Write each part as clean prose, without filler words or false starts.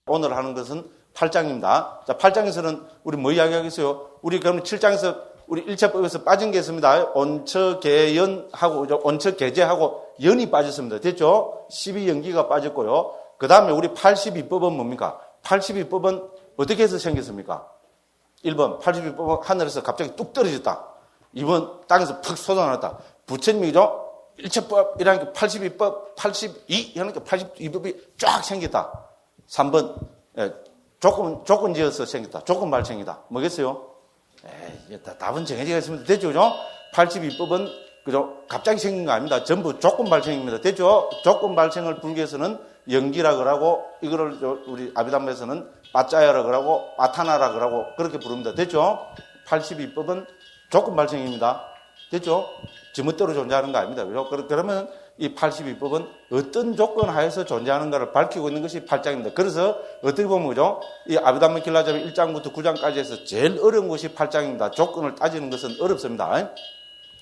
오늘 하는 것은 8장입니다. 자, 8장에서는 우리 뭐 이야기하겠어요? 우리 그러면 7장에서 우리 일체법에서 빠진 게 있습니다. 온처계연하고, 온처계제하고 연이 빠졌습니다. 됐죠? 12연기가 빠졌고요. 그 다음에 우리 82법은 뭡니까? 82법은 어떻게 해서 생겼습니까? 1번, 82법은 하늘에서 갑자기 뚝 떨어졌다. 2번, 땅에서 푹 솟아났다. 부처님이죠? 일체법이라는 게 82법, 82, 하니까 82법이 쫙 생겼다. 3번, 조건 지어서 생겼다. 조건 발생이다. 뭐겠어요? 답은 정해지가 있으면 되죠, 그죠? 82법은, 그죠? 갑자기 생긴 거 아닙니다. 전부 조건 발생입니다. 됐죠? 조건 발생을 불교에서는 연기라 그러고, 이거를 우리 아비담에서는 빠짜야라 그러고, 빠타나라 그러고, 그렇게 부릅니다. 됐죠? 82법은 조건 발생입니다. 됐죠? 지멋대로 존재하는 거 아닙니다. 그죠? 그러면 이 82법은 어떤 조건 하에서 존재하는가를 밝히고 있는 것이 8장입니다. 그래서 어떻게 보면 그죠? 이 아비담마 길라잡이 1장부터 9장까지 해서 제일 어려운 것이 8장입니다. 조건을 따지는 것은 어렵습니다.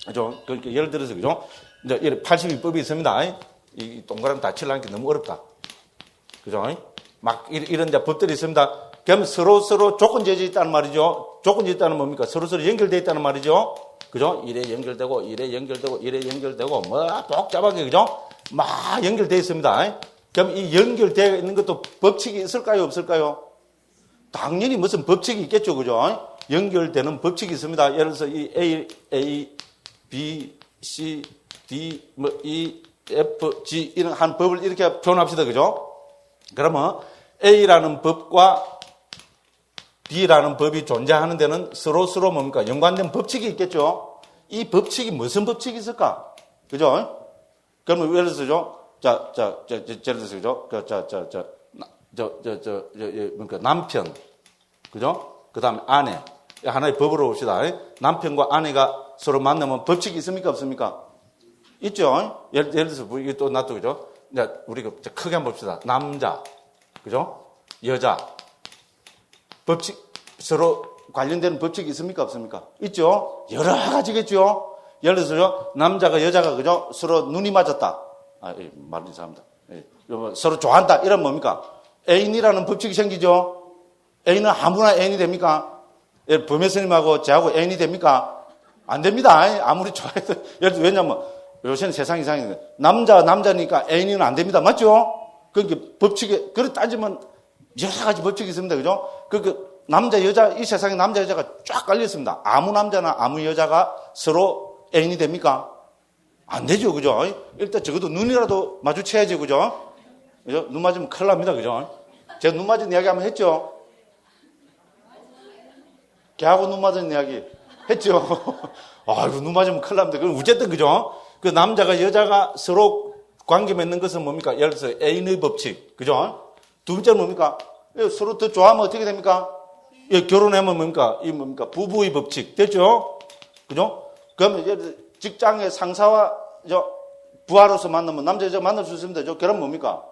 그죠? 그러니까 예를 들어서 그죠? 이제 82법이 있습니다. 이 동그라미 다 칠라는 게 너무 어렵다. 그죠? 막 이런 데 법들이 있습니다. 그럼 서로 조건 제재 있다는 말이죠. 조건 제재 있다는 뭡니까? 서로 연결되어 있다는 말이죠. 그죠? 이래 연결되고, 이래 연결되고, 이래 연결되고, 뭐, 복잡하게, 그죠? 막 연결되어 있습니다. 그럼 이 연결되어 있는 것도 법칙이 있을까요? 없을까요? 당연히 무슨 법칙이 있겠죠. 그죠? 연결되는 법칙이 있습니다. 예를 들어서 이 A, B, C, D, 뭐, E, F, G, 이런 한 법을 이렇게 표현합시다. 그죠? 그러면 A라는 법과 B라는 법이 존재하는 데는 서로 뭡니까? 연관된 법칙이 있겠죠? 이 법칙이 무슨 법칙이 있을까? 그죠? 그러면 예를 들어서, 예를 들어서, 그죠? 그러니까 남편. 그죠? 그 다음에 아내. 하나의 법으로 봅시다. 남편과 아내가 서로 만나면 법칙이 있습니까? 없습니까? 있죠? 예를 들어서, 이게 또 놔두고, 그죠? 우리가 크게 한번 봅시다. 남자. 그죠? 여자. 법칙, 서로 관련되는 법칙이 있습니까? 없습니까? 있죠? 여러 가지겠죠? 예를 들어서, 남자가 여자가, 그죠? 서로 눈이 맞았다. 말은 이상합니다. 서로 좋아한다. 이런 뭡니까? 애인이라는 법칙이 생기죠? 애인은 아무나 애인이 됩니까? 범혜스님하고 저하고 애인이 됩니까? 안 됩니다. 아무리 좋아해도. 예를 들어, 왜냐면, 요새는 세상 이상인데, 남자니까 애인은 안 됩니다. 맞죠? 그러니까 법칙에, 그렇게 따지면 여러 가지 법칙이 있습니다. 그죠? 그러니까 남자, 여자, 이 세상에 남자, 여자가 쫙 깔려 있습니다. 아무 남자나 아무 여자가 서로 애인이 됩니까? 안 되죠. 그죠? 일단 적어도 눈이라도 마주쳐야지. 그죠? 그죠? 눈 맞으면 큰일 납니다. 그죠? 제가 눈 맞은 이야기 한번 했죠? 걔하고 눈 맞은 이야기 했죠? 아이고, 눈 맞으면 큰일 납니다. 그럼 어쨌든, 그죠? 그 남자가 여자가 서로 관계 맺는 것은 뭡니까? 예를 들어서 애인의 법칙. 그죠? 두 번째는 뭡니까? 서로 더 좋아하면 어떻게 됩니까? 결혼하면 뭡니까? 이 뭡니까? 부부의 법칙. 됐죠? 그죠? 그러면 이제 직장의 상사와 부하로서 만나면 남자, 여자 만날 수 있습니다. 결혼 뭡니까?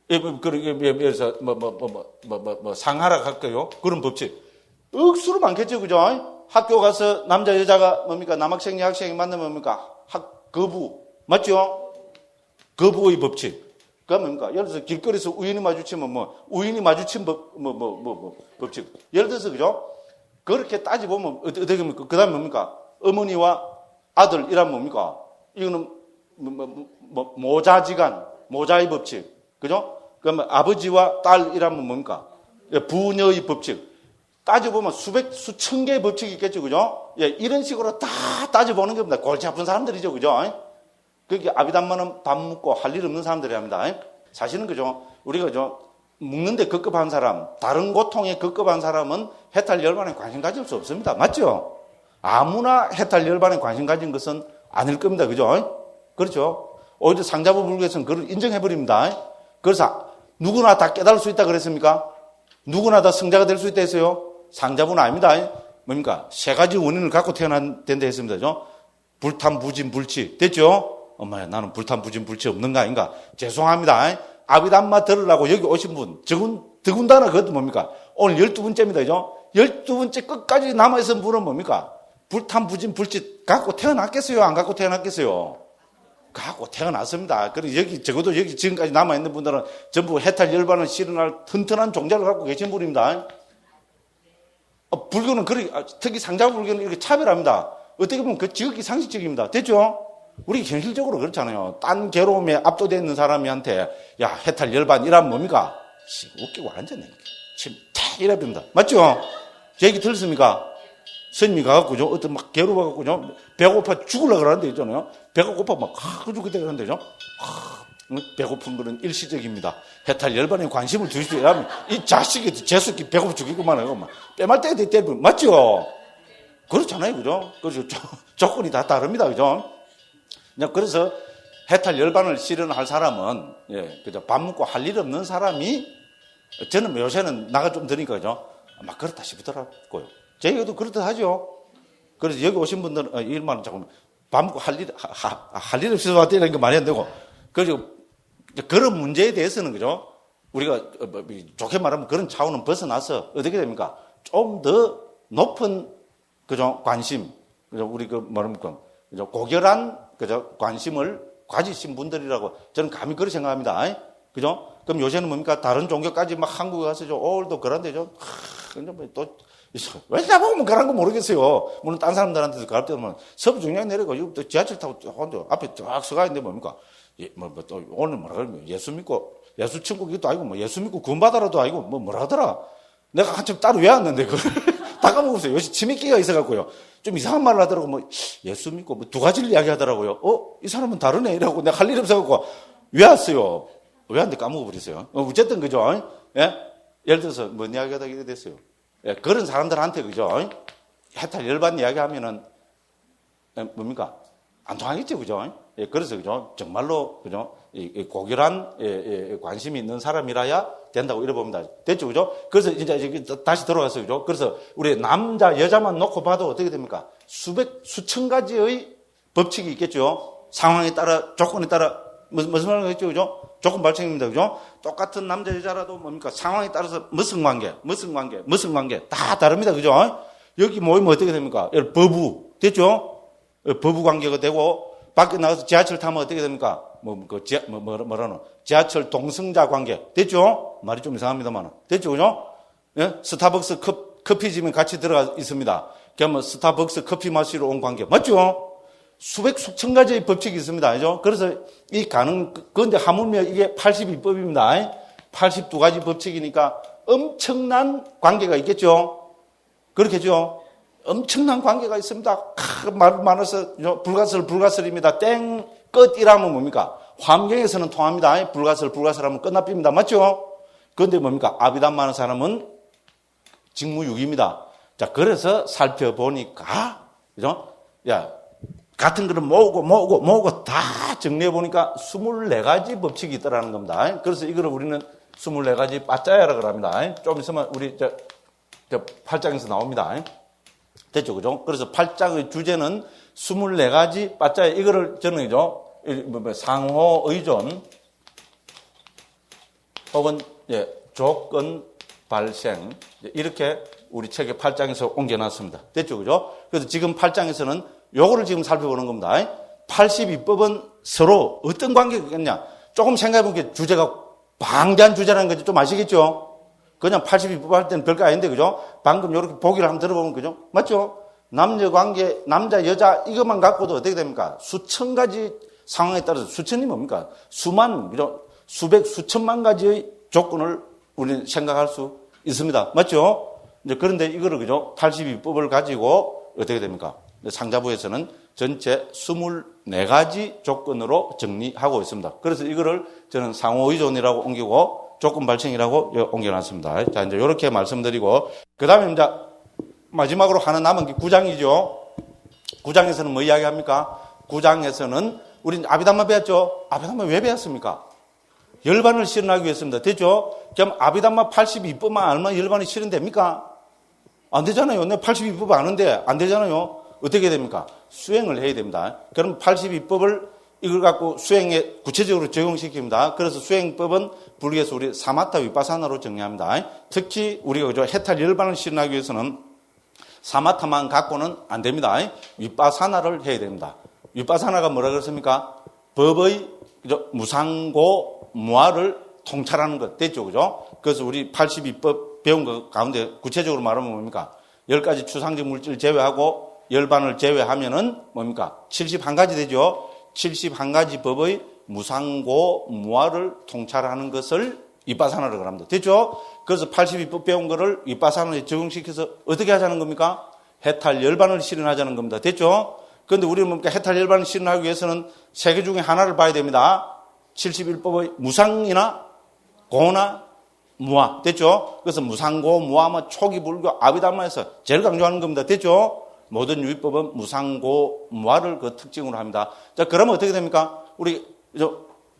예를 들어서 상하라 할까요? 그런 법칙. 억수로 많겠죠. 그죠? 학교 가서 남자, 여자가 뭡니까? 남학생, 여학생이 만나면 뭡니까? 거부. 맞죠? 거부의 법칙. 그건 뭡니까? 예를 들어서 길거리에서 우연히 마주치면 우연히 마주친 법칙. 예를 들어서, 그죠? 그렇게 따지보면 어떻게 합니까? 그 다음에 뭡니까? 어머니와 아들, 이란 뭡니까? 이거는 모자지간, 모자의 법칙. 그죠? 그러면 아버지와 딸, 이라면 뭡니까? 부녀의 법칙. 따져보면 수천 개의 법칙이 있겠죠. 그죠? 이런 식으로 다 따져보는 겁니다. 골치 아픈 사람들이죠. 그죠? 그렇게 아비담마는 밥 먹고 할 일 없는 사람들이 합니다. 사실은 그죠? 우리가 먹는데 급급한 사람, 다른 고통에 급급한 사람은 해탈 열반에 관심 가질 수 없습니다. 맞죠? 아무나 해탈 열반에 관심 가진 것은 아닐 겁니다. 그죠? 그렇죠? 오히려 상자부 불교에서는 그걸 인정해버립니다. 그래서 누구나 다 깨달을 수 있다 그랬습니까? 누구나 다 성자가 될 수 있다 했어요? 상자부는 아닙니다. 뭡니까? 세 가지 원인을 갖고 태어난 된다 했습니다. 그죠? 불탐, 부진, 불치. 됐죠? 엄마야, 나는 불탐, 부진, 불치 없는 거 아닌가? 죄송합니다. 아비담마 들으려고 여기 오신 분, 더군다나 그것도 뭡니까? 오늘 12번째입니다. 그죠? 12번째 끝까지 남아있는 분은 뭡니까? 불탐, 부진, 불치 갖고 태어났겠어요? 안 갖고 태어났겠어요? 갖고 태어났습니다. 그리고 여기, 적어도 여기 지금까지 남아있는 분들은 전부 해탈 열반을 실현할 튼튼한 종자를 갖고 계신 분입니다. 불교는 특히 상자 불교는 이렇게 차별합니다. 어떻게 보면 그 지극히 상식적입니다. 됐죠? 우리 현실적으로 그렇잖아요. 딴 괴로움에 압도되어 있는 사람한테, 야, 해탈 열반 이러면 뭡니까? 웃기고 앉았네. 지금 다 이래버립니다. 맞죠? 제 얘기 들었습니까? 스님이 가갖고죠. 어떤 막 괴로워갖고죠. 배고파 죽으려고 그러는데 있잖아요. 배가 고파 막, 죽게 되는데죠. 배고픈 거는 일시적입니다. 해탈 열반에 관심을 두십시오. 이러면 이 자식이, 재수끼 배고파 죽이고만 해요. 막 빼말 때야 돼, 때리면. 맞죠? 그렇잖아요. 그죠? 그래서 조건이 다 다릅니다. 그죠? 그래서 해탈 열반을 실현할 사람은, 예, 그죠? 밥 먹고 할 일 없는 사람이, 저는 요새는 나가 좀 드니까, 그죠? 막 그렇다 싶더라고요. 저희도 그렇다 하죠. 그래서 여기 오신 분들은, 이 말은 자꾸 밥 먹고 할 일 없어서 왔다는 게 말이 안 되고, 그리고 그런 문제에 대해서는, 그죠? 우리가 좋게 말하면 그런 차원은 벗어나서 어떻게 됩니까? 좀 더 높은, 그죠? 관심, 그죠? 우리 뭐랍니까? 그죠? 고결한, 그죠? 관심을 가지신 분들이라고 저는 감히 그렇게 생각합니다. 그죠? 그럼 요새는 뭡니까? 다른 종교까지 막 한국에 가서 또 그런데죠. 근데 또, 왜 나보면 그런 거 모르겠어요. 물론 딴 사람들한테도 갈 때면 서부 중량 내려가, 또 지하철 타고 혼자 앞에 쫙 서가 있는데 뭡니까? 또 오늘 뭐라 그러면 예수 믿고, 예수 천국이도 아니고, 뭐 예수 믿고 구원받아라도 아니고, 뭐라 하더라. 내가 한참 따로 외웠는데, 그걸 다 까먹었어요. 요새 치맥기가 있어갖고요. 좀 이상한 말을 하더라고. 뭐, 예수 믿고, 뭐, 두 가지를 이야기 하더라고요. 이 사람은 다르네. 이라고 내가 할 일 없어갖고 외웠어요. 외웠는데 까먹어버렸어요. 어쨌든, 그죠? 예? 예를 들어서, 뭔 이야기 하다가 이래 됐어요. 예, 그런 사람들한테, 그죠? 해탈 열반 이야기 하면은, 뭡니까? 안 통하겠죠, 그죠? 예, 그래서, 그죠? 정말로, 그죠? 고결한, 관심이 있는 사람이라야 된다고 이래 봅니다. 됐죠, 그죠? 그래서 이제 다시 들어가서, 그죠? 그래서 우리 남자, 여자만 놓고 봐도 어떻게 됩니까? 수천 가지의 법칙이 있겠죠? 상황에 따라, 조건에 따라, 무슨 말을 했죠, 그죠? 조건 발생입니다, 그죠? 똑같은 남자, 여자라도 뭡니까? 상황에 따라서 무슨 관계 다 다릅니다, 그죠? 여기 모이면 어떻게 됩니까? 법부, 됐죠? 법부 관계가 되고, 밖에 나가서 지하철 타면 어떻게 됩니까? 뭐라노? 지하철 동승자 관계. 됐죠? 말이 좀 이상합니다만. 됐죠? 그죠? 예? 스타벅스 커피집에 같이 들어가 있습니다. 그러면 스타벅스 커피 마시러 온 관계. 맞죠? 수천 가지의 법칙이 있습니다. 그죠? 그래서 그런데 하물며 이게 82법입니다. 82가지 법칙이니까 엄청난 관계가 있겠죠? 그렇겠죠? 엄청난 관계가 있습니다. 말 많아서 불가설입니다. 땡, 끝이라면 뭡니까? 환경에서는 통합니다. 불가설하면 끝납니다. 맞죠? 그런데 뭡니까? 아비담 많은 사람은 직무유기입니다. 자, 그래서 살펴보니까, 그죠? 야, 같은 거를 모으고 다 정리해보니까 24가지 법칙이 있더라는 겁니다. 그래서 이거를 우리는 24가지 빠짜야라고 합니다. 좀 있으면 우리 저 8장에서 나옵니다. 됐죠, 그죠? 그래서 8장의 주제는 24가지 빠짜야. 이거를 저는, 그죠? 상호 의존, 혹은, 예, 조건 발생. 이렇게 우리 책의 8장에서 옮겨놨습니다. 됐죠, 그죠? 그래서 지금 8장에서는 요거를 지금 살펴보는 겁니다. 82법은 서로 어떤 관계가 있겠냐? 조금 생각해보면 주제가 방대한 주제라는 거지 좀 아시겠죠? 그냥 82법 할 때는 별거 아닌데, 그죠? 방금 요렇게 보기를 한번 들어보면, 그죠? 맞죠? 남녀 관계, 남자, 여자, 이것만 갖고도 어떻게 됩니까? 수천 가지 상황에 따라서, 수천이 뭡니까? 수만, 그죠? 수천만 가지의 조건을 우리는 생각할 수 있습니다. 맞죠? 이제 그런데 이거를, 그죠? 82법을 가지고 어떻게 됩니까? 상자부에서는 전체 24가지 조건으로 정리하고 있습니다. 그래서 이거를 저는 상호의존이라고 옮기고 조건 발생이라고 옮겨놨습니다. 자, 이제 이렇게 말씀드리고, 그 다음에 이제 마지막으로 하나 남은 게 9장이죠. 9장에서는 뭐 이야기 합니까? 9장에서는 우리 아비담마 배웠죠? 아비담마 왜 배웠습니까? 열반을 실현하기 위해서입니다. 됐죠? 그럼 아비담마 82법만 알면 열반이 실현됩니까? 안 되잖아요. 내 82법 아는데 안 되잖아요. 어떻게 됩니까? 수행을 해야 됩니다. 그럼 82법을 이걸 갖고 수행에 구체적으로 적용시킵니다. 그래서 수행법은 불교에서 우리 사마타 위파사나로 정리합니다. 특히 우리가 그죠? 해탈 열반을 실현하기 위해서는 사마타만 갖고는 안 됩니다. 위파사나를 해야 됩니다. 위파사나가 뭐라 그랬습니까? 법의 무상고 무아를 통찰하는 것 됐죠, 그죠? 그래서 우리 82법 배운 것 가운데 구체적으로 말하면 뭡니까? 10가지 추상적 물질 제외하고 열반을 제외하면은 뭡니까? 71가지 되죠? 71가지 법의 무상고 무아를 통찰하는 것을 윗바사나라고 합니다. 됐죠? 그래서 82법 배운 거를 윗바사나에 적용시켜서 어떻게 하자는 겁니까? 해탈 열반을 실현하자는 겁니다. 됐죠? 그런데 우리는 뭡니까? 해탈 열반을 실현하기 위해서는 세 개 중에 하나를 봐야 됩니다. 71법의 무상이나 고나 무아. 됐죠? 그래서 무상고 무아만 초기 불교 아비담마에서 제일 강조하는 겁니다. 됐죠? 모든 유의법은 무상고 무아를 그 특징으로 합니다. 자, 그러면 어떻게 됩니까? 우리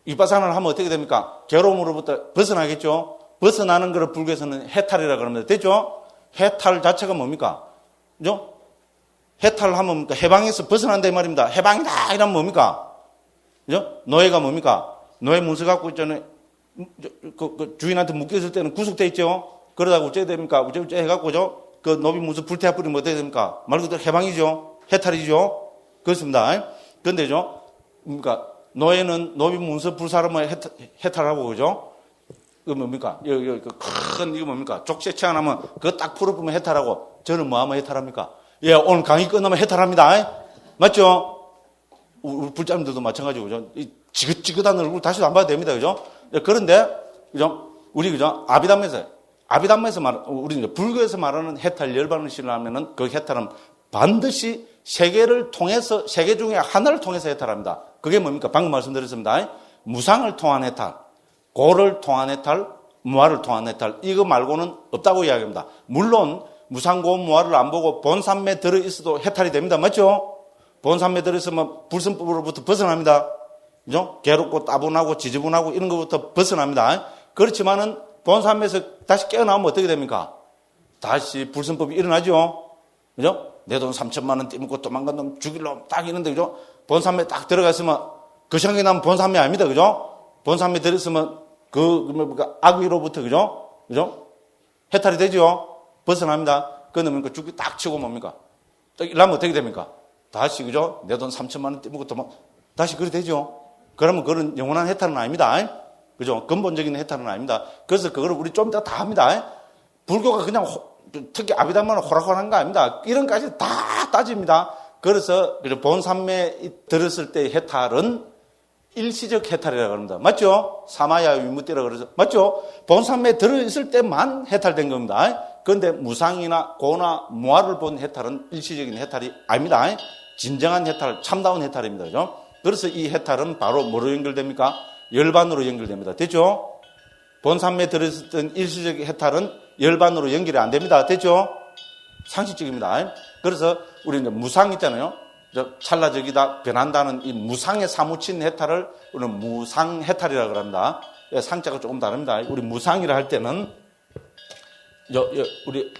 윗바사나를 하면 어떻게 됩니까? 괴로움으로부터 벗어나겠죠? 벗어나는 것을 불교에서는 해탈이라고 합니다. 됐죠? 해탈 자체가 뭡니까? 그죠? 해탈을 하면 뭡니까? 해방에서 벗어난다 이 말입니다. 해방이다 이러면 뭡니까? 그죠? 노예가 뭡니까? 노예 문서 갖고 있잖아요. 그 주인한테 묶였을 때는 구속돼 있죠? 그러다가 어째 됩니까? 어째 해갖고, 그죠? 그 노비 문서 불태워버리면 어떻게 됩니까? 말 그대로 해방이죠? 해탈이죠? 그렇습니다. 그런데죠? 그러니까 노예는 노비 문서 불사람을 해탈하고, 그죠? 그 뭡니까? 여기 큰, 이거 뭡니까? 족쇄치 안 하면 그거 딱 풀어보면 해탈하고, 저는 뭐 하면 해탈합니까? 예, 오늘 강의 끝나면 해탈합니다. 맞죠? 우리 불자님들도 마찬가지고, 그죠? 이 지긋지긋한 얼굴 다시도 안 봐도 됩니다. 그죠? 그런데, 그죠? 우리, 그죠? 아비담마에서 우리 이제 불교에서 말하는 해탈 열반을 실현하면은 그 해탈은 반드시 세계를 통해서, 세계 중에 하나를 통해서 해탈합니다. 그게 뭡니까? 방금 말씀드렸습니다. 무상을 통한 해탈, 고를 통한 해탈, 무아를 통한 해탈, 이거 말고는 없다고 이야기합니다. 물론, 무상고 무아를 안 보고 본산매 들어있어도 해탈이 됩니다. 맞죠? 본산매 들어있으면 불선법으로부터 벗어납니다. 그죠? 괴롭고 따분하고 지저분하고 이런 것부터 벗어납니다. 그렇지만은 본산매에서 다시 깨어나오면 어떻게 됩니까? 다시 불선법이 일어나죠? 그죠? 내 돈 3천만 원 떼먹고 도망간 놈 죽일놈 딱 이런데, 그죠? 본산매 딱 들어갔으면 그 생각이 나면 본산매 아닙니다. 그죠? 본산매 들어있으면 악위로부터, 그죠? 그죠? 해탈이 되죠? 벗어납니다. 그런데 뭡니까? 죽기 딱 치고 뭡니까? 이러면 어떻게 됩니까? 다시, 그죠? 내 돈 3천만 원 떼먹고 도망, 다시 그래 되죠? 그러면 그건 영원한 해탈은 아닙니다. 그죠? 근본적인 해탈은 아닙니다. 그래서 그걸 우리 좀 이따 다 합니다. 불교가 그냥 특히 아비담마는 호락호락한 거 아닙니다. 이런까지 다 따집니다. 그래서 본산매에 들었을 때 해탈은 일시적 해탈이라고 합니다. 맞죠? 사마야 위무띠라고 그러죠. 맞죠? 본산매에 들어있을 때만 해탈된 겁니다. 그런데 무상이나 고나 무아를 본 해탈은 일시적인 해탈이 아닙니다. 진정한 해탈, 참다운 해탈입니다. 그죠? 그래서 이 해탈은 바로 뭐로 연결됩니까? 열반으로 연결됩니다. 됐죠? 본산매에 들어있을 때 일시적 해탈은 열반으로 연결이 안 됩니다. 됐죠? 상식적입니다. 그래서 우리 이제 무상 있잖아요. 찰나적이다, 변한다는 이 무상에 사무친 해탈을 우리는 무상해탈이라고 합니다. 상자가 조금 다릅니다. 우리 무상이라 할 때는, 우리,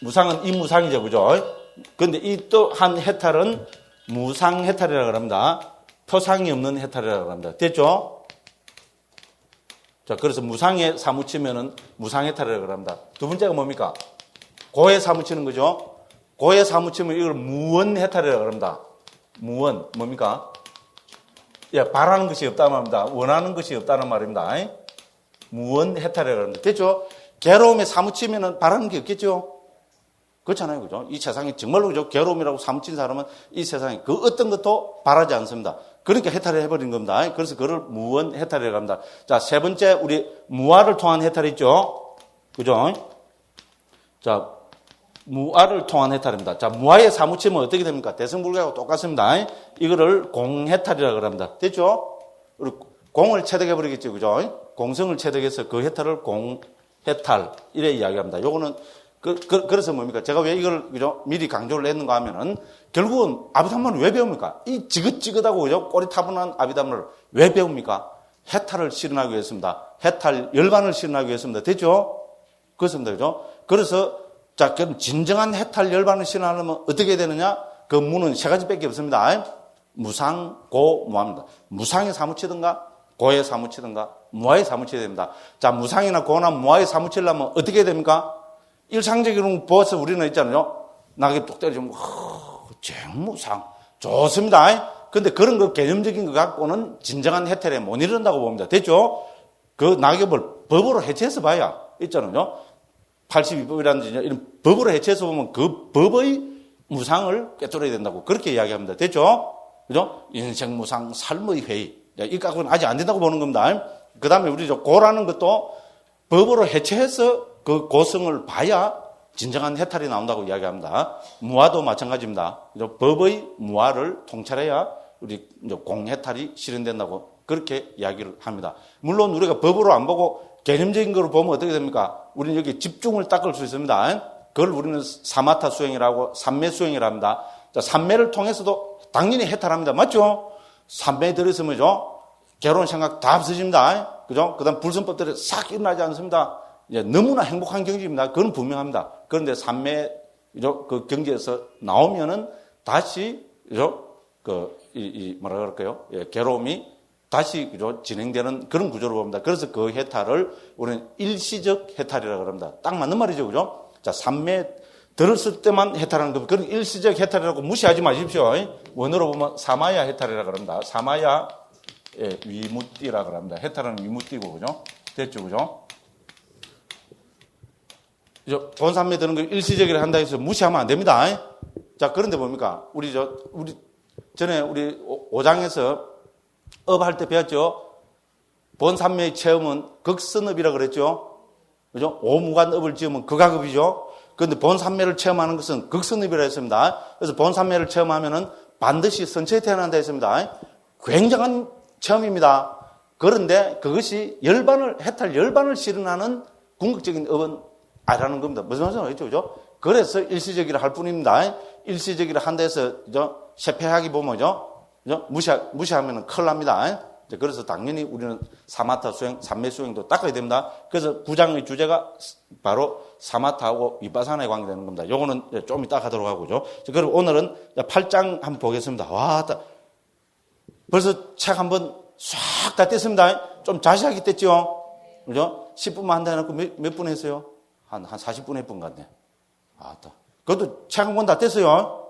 무상은 이 무상이죠. 그죠? 근데 이 또 한 해탈은 무상해탈이라고 합니다. 표상이 없는 해탈이라고 합니다. 됐죠? 자, 그래서 무상에 사무치면은 무상해탈이라고 합니다. 두 번째가 뭡니까? 고에 사무치는 거죠. 고에 사무치면 이걸 무원해탈이라고 합니다. 무원, 뭡니까? 예, 바라는 것이 없다는 말입니다. 원하는 것이 없다는 말입니다. 무원해탈이라고 합니다. 됐죠? 괴로움에 사무치면은 바라는 게 없겠죠? 그렇잖아요. 그죠? 이 세상에 정말로 그죠? 괴로움이라고 사무친 사람은 이 세상에 그 어떤 것도 바라지 않습니다. 그러니까 해탈을 해버린 겁니다. 그래서 그걸 무원해탈이라고 합니다. 자, 세 번째, 우리 무아를 통한 해탈이 있죠? 그죠? 자, 무아를 통한 해탈입니다. 자, 무아에 사무치면 어떻게 됩니까? 대승불교하고 똑같습니다. 이거를 공해탈이라고 합니다. 됐죠? 우리 공을 체득해버리겠죠. 그죠? 공성을 체득해서 그 해탈을 공해탈, 이래 이야기합니다. 요거는 그래서 뭡니까? 제가 왜 이걸, 그죠? 미리 강조를 했는가 하면은, 결국은 아비담마를 왜 배웁니까? 이 지긋지긋하고, 그죠? 꼬리타분한 아비담마를 왜 배웁니까? 해탈을 실현하기 위해서입니다. 해탈, 열반을 실현하기 위해서입니다. 됐죠? 그렇습니다. 그죠? 그래서, 자, 그럼 진정한 해탈 열반을 실현하려면 어떻게 되느냐? 그 무는 세 가지밖에 없습니다. 무상, 고, 무아입니다. 무상에 사무치든가, 고에 사무치든가, 무아에 사무쳐야 됩니다. 자, 무상이나 고나 무아에 사무치려면 어떻게 해야 됩니까? 일상적으로 보아서 우리는 있잖아요. 낙엽 뚝 떨어지면, 쟁무상. 좋습니다. 근데 그런 거 개념적인 거 갖고는 진정한 해탈에 못 이른다고 봅니다. 됐죠? 그 낙엽을 법으로 해체해서 봐야 있잖아요. 82법이라든지 이런 법으로 해체해서 보면 그 법의 무상을 꿰뚫어야 된다고 그렇게 이야기합니다. 됐죠? 그죠? 인생 무상, 삶의 회의. 이 값은 아직 안 된다고 보는 겁니다. 그 다음에 우리 고라는 것도 법으로 해체해서 그 고성을 봐야 진정한 해탈이 나온다고 이야기합니다. 무아도 마찬가지입니다. 법의 무아를 통찰해야 우리 공해탈이 실현된다고 그렇게 이야기를 합니다. 물론 우리가 법으로 안 보고 개념적인 거로 보면 어떻게 됩니까? 우리는 여기 집중을 닦을 수 있습니다. 그걸 우리는 사마타 수행이라고 삼매 수행이라 합니다. 자, 삼매를 통해서도 당연히 해탈합니다. 맞죠? 삼매에 들어있으면요, 괴로운 생각 다 없어집니다. 그죠? 그 다음 불선법들이 싹 일어나지 않습니다. 이제 너무나 행복한 경지입니다. 그건 분명합니다. 그런데 삼매 그 경지에서 나오면은 다시 뭐라 그럴까요? 예, 괴로움이 다시 진행되는 그런 구조로 봅니다. 그래서 그 해탈을 우리는 일시적 해탈이라고 합니다. 딱 맞는 말이죠, 그죠? 자, 삼매 들었을 때만 해탈하는 거, 그런 일시적 해탈이라고 무시하지 마십시오. 원어로 보면 사마야 해탈이라고 합니다. 사마야 위무띠라고 합니다. 해탈은 위무띠고, 그죠? 됐죠, 그죠? 본삼매 드는 걸 일시적이라 한다 해서 무시하면 안 됩니다. 자, 그런데 뭡니까? 우리 전에 우리 5장에서 업할 때 배웠죠? 본삼매의 체험은 극선업이라고 그랬죠? 그죠? 오무간업을 지으면 극악업이죠? 그런데 본삼매를 체험하는 것은 극선업이라고 했습니다. 그래서 본삼매를 체험하면은 반드시 선체에 태어난다 했습니다. 굉장한 체험입니다. 그런데 그것이 해탈 열반을 실현하는 궁극적인 업은 아니라는 겁니다. 무슨 말씀이죠? 그죠? 그래서 일시적이라 할 뿐입니다. 일시적이라 한다 해서, 쇠폐하기 보면요. 무시하면 큰일 납니다. 그래서 당연히 우리는 사마타 수행, 삼매 수행도 닦아야 됩니다. 그래서 9장의 주제가 바로 사마타하고 위파사나에 관계되는 겁니다. 요거는 좀 이따 하도록 하고죠. 그리고 오늘은 8장 한번 보겠습니다. 와, 벌써 책 한번 싹 다 뗐습니다. 좀 자세하게 뗐죠? 그죠? 10분만 한다 해놓고 몇 분 했어요? 한 40분 했던 것 같네. 그것도 책 한 권 다 뗐어요.